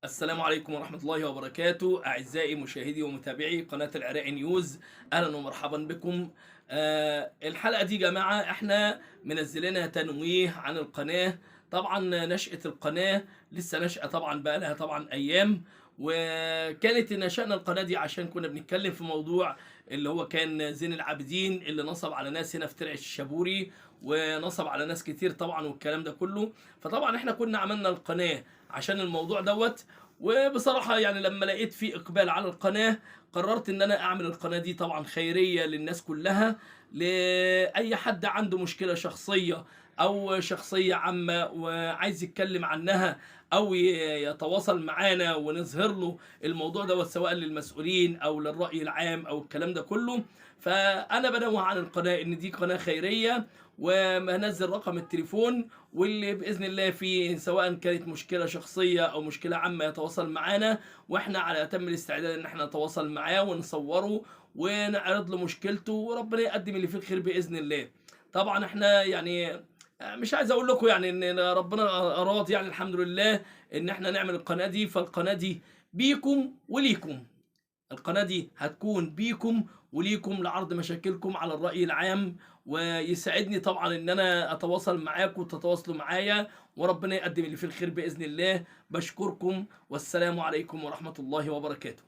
السلام عليكم ورحمة الله وبركاته. أعزائي مشاهدي ومتابعي قناة العراقي نيوز، أهلا ومرحبا بكم. الحلقة دي جماعة احنا منزلينها تنويه عن القناة. طبعا نشأة القناة لسه نشأة، طبعا بقى لها طبعا أيام، وكانت نشأنا القناة دي عشان كنا بنتكلم في موضوع اللي هو كان زين العابدين اللي نصب على ناس هنا في ترع الشابوري، ونصب على ناس كتير طبعا والكلام ده كله. فطبعا احنا كنا عملنا القناة عشان الموضوع دوت. وبصراحة يعني لما لقيت في إقبال على القناة قررت إن أنا أعمل القناة دي طبعا خيرية للناس كلها، لأي حد عنده مشكلة شخصية أو شخصية عامة وعايز يتكلم عنها أو يتواصل معانا ونظهر له الموضوع دوت، سواء للمسؤولين أو للرأي العام أو الكلام ده كله. فأنا بنوه عن القناة إن دي قناة خيرية، وهنزل رقم التليفون، واللي باذن الله فيه سواء كانت مشكله شخصيه او مشكله عامه يتواصل معانا، واحنا على اتم الاستعداد ان احنا نتواصل معاه ونصوره ونعرض له مشكلته، وربنا يقدم اللي فيه الخير باذن الله. طبعا احنا يعني مش عايز اقول لكم يعني ان ربنا اراد، يعني الحمد لله ان احنا نعمل القناه دي. فالقناه دي بيكم وليكم، القناة دي هتكون بيكم وليكم لعرض مشاكلكم على الرأي العام، ويسعدني طبعا ان انا اتواصل معاكم وتتواصلوا معايا، وربنا يقدم اللي فيه الخير بإذن الله. بشكركم والسلام عليكم ورحمة الله وبركاته.